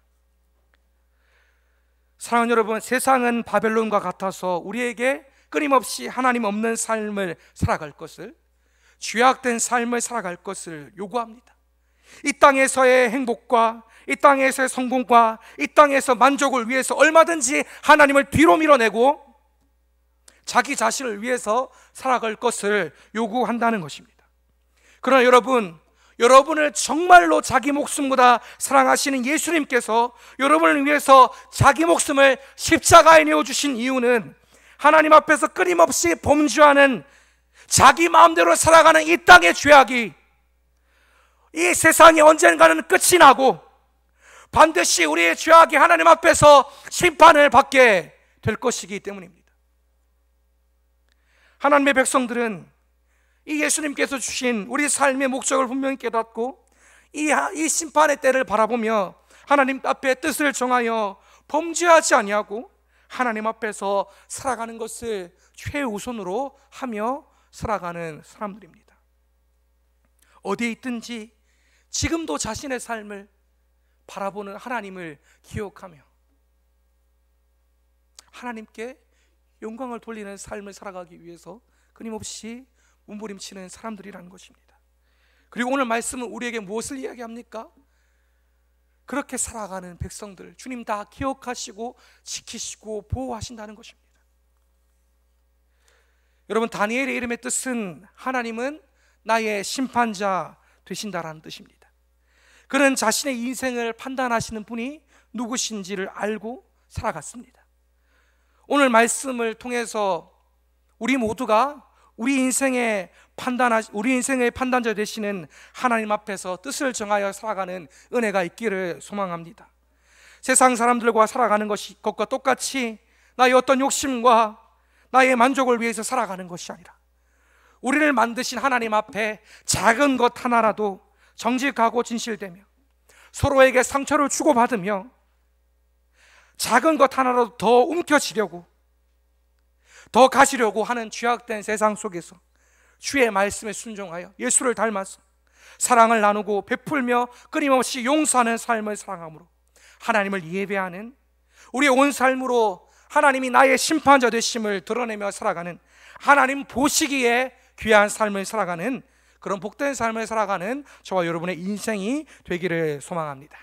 [SPEAKER 1] 사랑하는 여러분, 세상은 바벨론과 같아서 우리에게 끊임없이 하나님 없는 삶을 살아갈 것을, 죄악된 삶을 살아갈 것을 요구합니다. 이 땅에서의 행복과 이 땅에서의 성공과 이 땅에서 만족을 위해서 얼마든지 하나님을 뒤로 밀어내고 자기 자신을 위해서 살아갈 것을 요구한다는 것입니다. 그러나 여러분을 정말로 자기 목숨보다 사랑하시는 예수님께서 여러분을 위해서 자기 목숨을 십자가에 내어주신 이유는 하나님 앞에서 끊임없이 범죄하는, 자기 마음대로 살아가는 이 땅의 죄악이 이 세상이 언젠가는 끝이 나고 반드시 우리의 죄악이 하나님 앞에서 심판을 받게 될 것이기 때문입니다. 하나님의 백성들은 이 예수님께서 주신 우리 삶의 목적을 분명히 깨닫고 이 심판의 때를 바라보며 하나님 앞에 뜻을 정하여 범죄하지 아니하고 하나님 앞에서 살아가는 것을 최우선으로 하며 살아가는 사람들입니다. 어디에 있든지 지금도 자신의 삶을 바라보는 하나님을 기억하며 하나님께 영광을 돌리는 삶을 살아가기 위해서 끊임없이 몸부림치는 사람들이라는 것입니다. 그리고 오늘 말씀은 우리에게 무엇을 이야기합니까? 그렇게 살아가는 백성들, 주님 다 기억하시고 지키시고 보호하신다는 것입니다. 여러분, 다니엘의 이름의 뜻은 하나님은 나의 심판자 되신다라는 뜻입니다. 그는 자신의 인생을 판단하시는 분이 누구신지를 알고 살아갔습니다. 오늘 말씀을 통해서 우리 모두가 우리 인생의 판단자 되시는 하나님 앞에서 뜻을 정하여 살아가는 은혜가 있기를 소망합니다. 세상 사람들과 살아가는 것과 똑같이 나의 어떤 욕심과 나의 만족을 위해서 살아가는 것이 아니라 우리를 만드신 하나님 앞에 작은 것 하나라도 정직하고 진실되며 서로에게 상처를 주고받으며 작은 것 하나라도 더 움켜쥐려고 더 가지려고 하는 죄악된 세상 속에서 주의 말씀에 순종하여 예수를 닮아서 사랑을 나누고 베풀며 끊임없이 용서하는 삶을 살아감으로 하나님을 예배하는, 우리의 온 삶으로 하나님이 나의 심판자 되심을 드러내며 살아가는, 하나님 보시기에 귀한 삶을 살아가는 그런 복된 삶을 살아가는 저와 여러분의 인생이 되기를 소망합니다.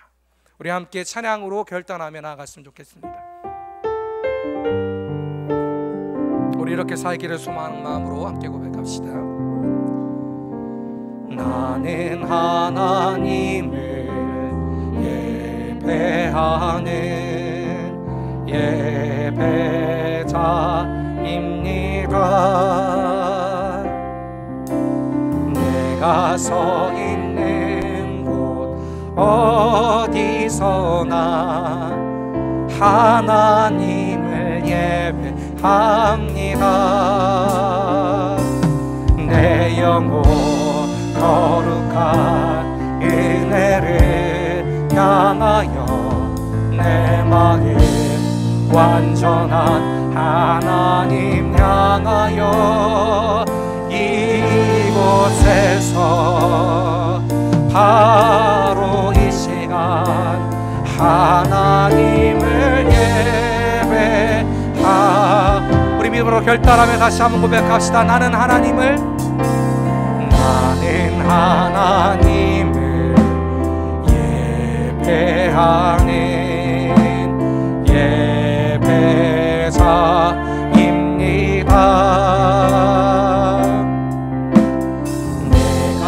[SPEAKER 1] 우리 함께 찬양으로 결단하며 나아갔으면 좋겠습니다. 우리 이렇게 살기를 소망하는 마음으로 함께 고백합시다. 나는 하나님을 예배하는 예배자입니다. 내가 서 있는 곳 어디서나 하나님을 예배합니다. 내 영혼 거룩한 은혜를 향하여 내 마음 완전한 하나님 향하여 이곳에서 바로 이 시간 하나님을 예배하. 우리 믿음으로 결단하며 다시 한번 고백합시다. 나는 하나님을 예배하는 예배자입니다. 내가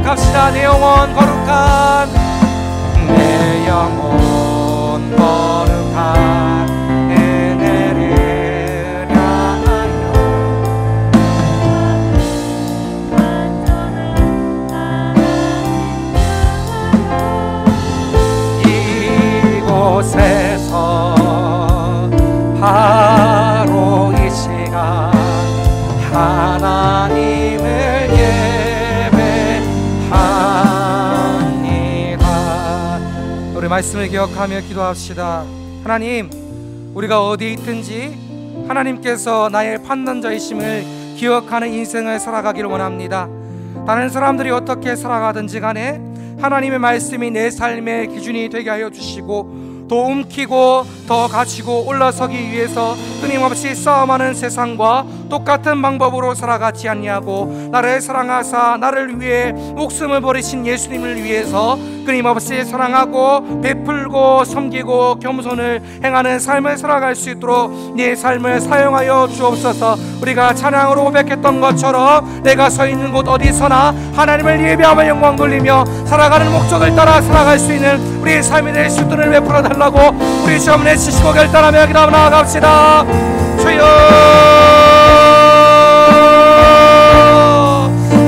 [SPEAKER 1] 고백합시다. 내 영혼 거룩한, 내 영혼 거룩한 은혜를 향하여 이곳에서 바로 이 시간 하나님을 예배합니다. 우리 말씀을 기억하며 기도합시다. 하나님, 우리가 어디에 있든지 하나님께서 나의 판단자이심을 기억하는 인생을 살아가기를 원합니다. 다른 사람들이 어떻게 살아가든지 간에 하나님의 말씀이 내 삶의 기준이 되게 하여 주시고, 더 움키고 더 갖추고 올라서기 위해서 끊임없이 싸움하는 세상과 똑같은 방법으로 살아가지 않냐고, 나를 사랑하사 나를 위해 목숨을 버리신 예수님을 위해서 끊임없이 사랑하고 베풀고 섬기고 겸손을 행하는 삶을 살아갈 수 있도록 내 삶을 사용하여 주옵소서. 우리가 찬양으로 고백했던 것처럼 내가 서 있는 곳 어디서나 하나님을 예배하며 영광 돌리며 살아가는 목적을 따라 살아갈 수 있는 우리의 삶이 될 수 있도록 베풀어 달라고 우리 주 앞에 지시고 결단하며 기도하며 나아갑시다. 주여,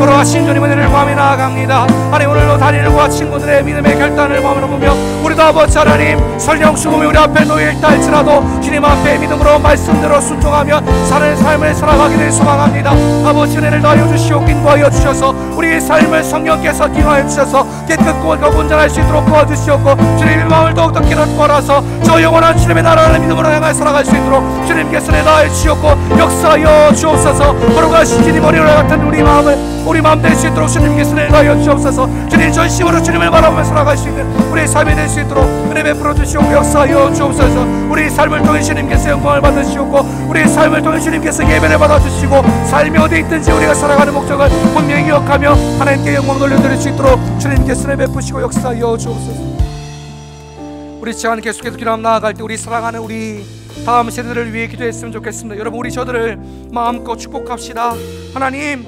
[SPEAKER 1] 걸어가신 주님 은혜를 구하며 나아갑니다. 하나님, 오늘도 다니엘과 친구들의 믿음의 결단을 보며 우리도 아버지 하나님, 설령 죽음이 우리 앞에 놓여있다 할지라도 주님 앞에 믿음으로 말씀대로 순종하며 사는 삶을 살아가기를 소망합니다. 아버지, 은혜를 더하여 주시옵고 인도하여 주셔서 우리의 삶을 성령께서 기화해 주셔서 깨끗고 온전할 수 있도록 도와주시옵고, 주님의 마음을 더욱더 깨닫고 알아서 저 영원한 주님의 나라를 믿음으로 향해 살아갈 수 있도록 주님께서 내다해 주시옵고 역사하여 주옵소서. 걸어가신 주님 머리와 같은 우리 마음 될 수 있도록 주님께서 내다하여 주옵소서. 주님 전심으로 주님을 바라보며 살아갈 수 있는 우리의 삶이 될 수 있도록 은혜 베풀어 주시옵고 역사하여 주옵소서. 우리의 삶을 통해 주님께서 영광을 받으시옵고 우리의 삶을 통해 주님께서 예배를 받아주시고 삶이 어디 있든지 우리가 살아가는 목적을 분명히 기억하며 하나님께 영광 돌려드릴 수 있도록 주님께서 은혜 베푸시고 역사하여 주옵소서. 우리 시간 계속해서 기도하며 나아갈 때 우리 사랑하는 우리 다음 세대를 위해 기도했으면 좋겠습니다. 여러분, 우리 저들을 마음껏 축복합시다. 하나님,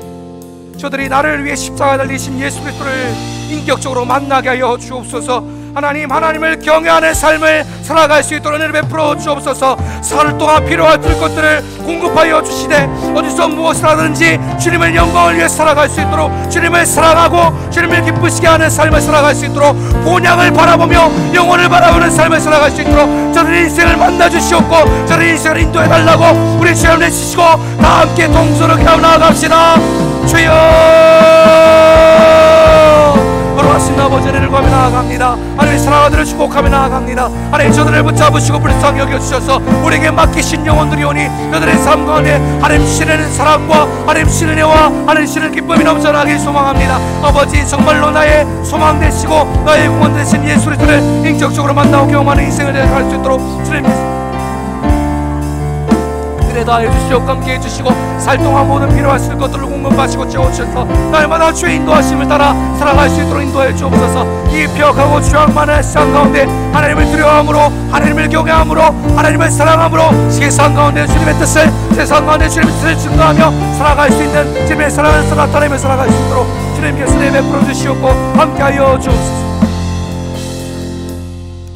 [SPEAKER 1] 저들이 나를 위해 십자가 달리신 예수 그리스도를 인격적으로 만나게 하여 주옵소서. 하나님, 하나님을 경외하는 삶을 살아갈 수 있도록 은혜를 베풀어 주옵소서. 사흘 동안 필요할 것들을 공급하여 주시되 어디서 무엇을 하든지 주님의 영광을 위해 살아갈 수 있도록, 주님을 사랑하고 주님을 기쁘시게 하는 삶을 살아갈 수 있도록, 본향을 바라보며 영혼을 바라보는 삶을 살아갈 수 있도록 저들의 인생을 만나 주시옵고 저들의 인생을 인도해 달라고 우리 주여 내주시고 다 함께 동서로 기도하며 나아갑시다. 주여, 걸어가신 아버지 은혜를 구하며 나아갑니다. 하나님, 사랑하들을 축복하며 나아갑니다. 하나님, 저들을 붙잡으시고 불쌍히 여겨주셔서 우리에게 맡기신 영혼들이 오니 저들의 삶 가운데 하나님 주시는 사랑과 하나님 주시는 은혜와 하나님 주시는 기쁨이 넘쳐나길 소망합니다. 아버지, 정말로 나의 소망 되시고 나의 구원 되신 예수 그리스도를 인격적으로 만나고 경험하는 인생을 살 수 있도록 주님께서 은혜 다해 주시옵고 함께 해주시고 살동안 모든 필요하실 것들을 공급하시고 채워주셔서 날마다 주의 인도하심을 따라 살아갈 수 있도록 인도해 주옵소서. 이 폐역하고 죄악 많은 세상 가운데 하나님을 두려워함으로, 하나님을 경외함으로, 하나님을 사랑함으로 세상 가운데 주님의 뜻을, 세상 가운데 주님의 뜻을 증거하며 살아갈 수 있는 주님의 사랑을 나타내며 살아갈 수 있도록 주님께서 은혜 베풀어 주시옵고 함께하여 주옵소서.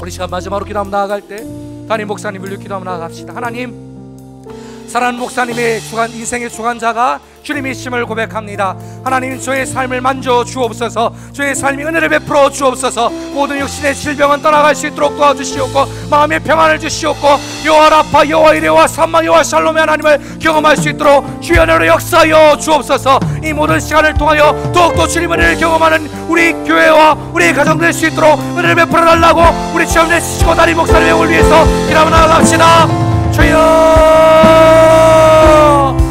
[SPEAKER 1] 우리 시간 마지막으로 기도하며 나아갈 때 담임 목사님을 위해 기도하며 나아갑시다. 하나님, 사랑하는 목사님의 인생의 주관자가 주님이심을 고백합니다. 하나님, 저의 삶을 만져 주옵소서. 저의 삶이 은혜를 베풀어 주옵소서. 모든 육신의 질병은 떠나갈 수 있도록 도와주시옵고 마음의 평안을 주시옵고 여호와 라파, 여호와 이레와 삼마, 여호와 샬롬의 하나님을 경험할 수 있도록 주의 은혜로 역사하여 주옵소서. 이 모든 시간을 통하여 더욱더 주님 은혜를 경험하는 우리 교회와 우리 가정 될 수 있도록 은혜를 베풀어 달라고 우리 주여 내시고 다리 목사님의 영을 위해서 기도하며 나아갑시다. 주여,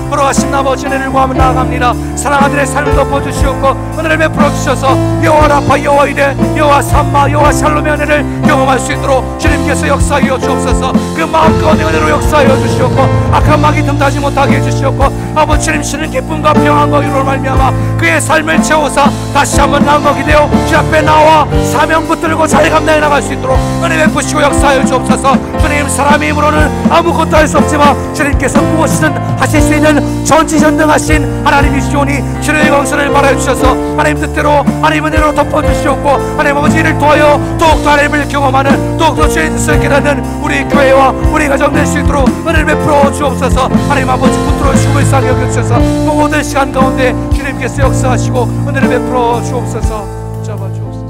[SPEAKER 1] 걸어가신 아버지 은혜를 구하며 나아갑니다. 사랑하들의 삶을 덮어주시옵고 은혜를 베풀어 주셔서 여호와 라파, 여호와 이레, 여호와 삼마, 여호와 샬롬의 은혜를 경험할 수 있도록 주님께서 역사하여 주옵소서. 그 마음 가운데 은혜로 역사하여 주시옵고 악한 마귀 틈타지 못하게 해주시옵고 아버지 주님 주시는 기쁨과 평안과 위로를 말미암아 그의 삶을 채워서 다시 한번 나무기 되어 주 앞에 나와 사명 붙들고 잘 감당해 나갈 수 있도록 은혜 베푸시고 역사하여 주옵소서. 주님, 사람의 힘으로는 아무것도 할 수 없지만 주님께서 무엇이든 하실 수 있는 전지전능하신 하나님이시오니 주의 영광을 말해주셔서 하나님 뜻대로 하나님 은혜로 덮어주시옵고 하나님 아버지 이를 통하여 더욱더 하나님을 경험하는 더욱더 주의 뜻을 깨닫는 우리 교회와 우리 가정 될 수 있도록 은혜를 베풀어 주옵소서. 하나님 아버지 붙들어 주시고 일상 여겨주셔서 모든 시간 가운데 주님께서 역사하시고 은혜를 베풀어 주옵소서. 잡아 주옵소서.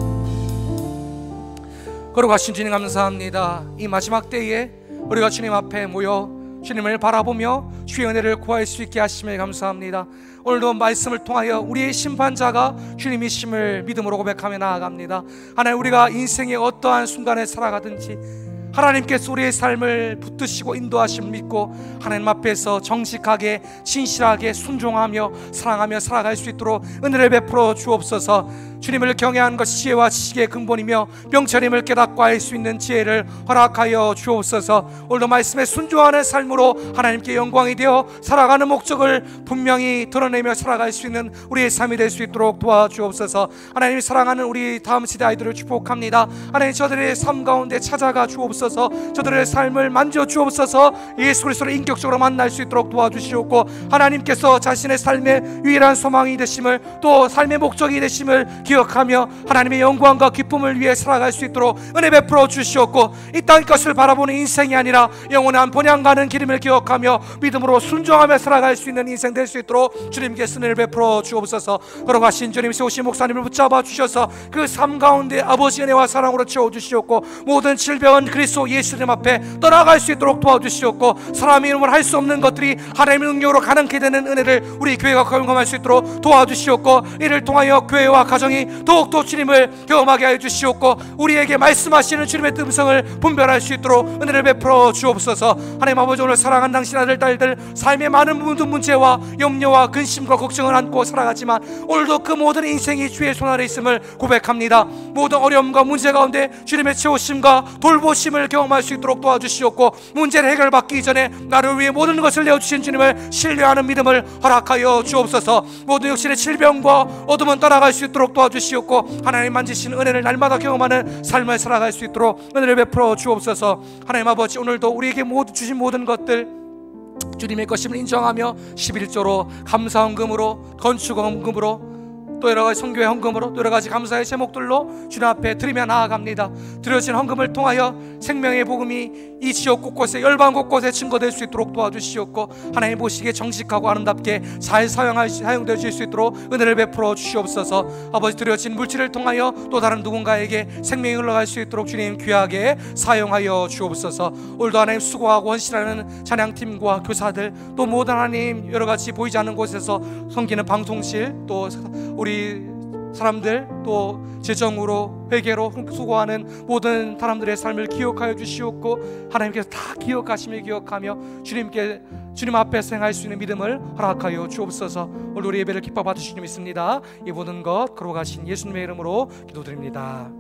[SPEAKER 1] 걸어가신 주님 감사합니다. 이 마지막 때에 우리가 주님 앞에 모여 주님을 바라보며 주의 은혜를 구할 수 있게 하심에 감사합니다. 오늘도 말씀을 통하여 우리의 심판자가 주님이심을 믿음으로 고백하며 나아갑니다. 하나님, 우리가 인생의 어떠한 순간에 살아가든지 하나님께서 우리의 삶을 붙드시고 인도하심을 믿고 하나님 앞에서 정직하게 진실하게 순종하며 사랑하며 살아갈 수 있도록 은혜를 베풀어 주옵소서. 주님을 경외하는 것이 지혜와 지식의 근본이며 명철임을 깨닫고 알 수 있는 지혜를 허락하여 주옵소서. 오늘도 말씀에 순종하는 삶으로 하나님께 영광이 되어 살아가는 목적을 분명히 드러내며 살아갈 수 있는 우리의 삶이 될 수 있도록 도와주옵소서. 하나님, 사랑하는 우리 다음 세대 아이들을 축복합니다. 하나님, 저들의 삶 가운데 찾아가 주옵소서. 저들의 삶을 만져 주옵소서. 예수 그리스도를 인격적으로 만날 수 있도록 도와주시옵고 하나님께서 자신의 삶의 유일한 소망이 되심을 또 삶의 목적이 되심을 기억하며 하나님의 영광과 기쁨을 위해 살아갈 수 있도록 은혜 베풀어 주시옵고 이 땅의 것을 바라보는 인생이 아니라 영원한 본향 가는 길임을 기억하며 믿음으로 순종하며 살아갈 수 있는 인생 될 수 있도록 주님께 은혜를 베풀어 주옵소서. 걸어가신 주님 세우신 목사님을 붙잡아 주셔서 그 삶 가운데 아버지 은혜와 사랑으로 채워주시옵고 모든 질병은 그리스도 예수님 앞에 떠나갈 수 있도록 도와주시옵고 사람의 이름으로 할 수 없는 것들이 하나님의 능력으로 가능케 되는 은혜를 우리 교회가 경험할 수 있도록 도와주시옵고 이를 통하여 교회와 가정이 더욱더 주님을 경험하게 하여 주시옵고 우리에게 말씀하시는 주님의 음성을 분별할 수 있도록 은혜를 베풀어 주옵소서. 하나님 아버지, 오늘 사랑하는 당신 아들 딸들 삶의 많은 모든 문제와 염려와 근심과 걱정을 안고 살아가지만 오늘도 그 모든 인생이 주의 손 아래 있음을 고백합니다. 모든 어려움과 문제 가운데 주님의 채우심과 돌보심을 경험할 수 있도록 도와주시옵고 문제를 해결받기 전에 나를 위해 모든 것을 내어주신 주님을 신뢰하는 믿음을 허락하여 주옵소서. 모든 육신의 질병과 어둠은 떠나갈 수 있도록 도와주시옵고 하나님 만지신 은혜를 날마다 경험하는 삶을 살아갈 수 있도록 은혜를 베풀어 주옵소서. 하나님 아버지, 오늘도 우리에게 주신 모든 것들 주님의 것임을 인정하며 11조로 감사헌금으로 건축헌금으로 또 여러가지 선교의 헌금으로 또 여러가지 감사의 제목들로 주님 앞에 드리며 나아갑니다. 드려진 헌금을 통하여 생명의 복음이 이 지역 곳곳에 열방 곳곳에 증거될 수 있도록 도와주시옵고 하나님 보시기에 정직하고 아름답게 잘 사용되실 수 있도록 은혜를 베풀어 주시옵소서. 아버지, 드려진 물질을 통하여 또 다른 누군가에게 생명이 흘러갈 수 있도록 주님 귀하게 사용하여 주옵소서. 오늘도 하나님 수고하고 헌신하는 찬양팀과 교사들 또 모든 하나님 여러가지 보이지 않는 곳에서 섬기는 방송실 또 우리 사람들 또 재정으로 회개로 수고하는 모든 사람들의 삶을 기억하여 주시옵고 하나님께서 다 기억하심을 기억하며 주님 앞에서 행할 수 있는 믿음을 허락하여 주옵소서. 오늘 우리 예배를 기뻐 받으시는 줄 믿습니다. 이 모든 것 걸어가신 예수님의 이름으로 기도드립니다.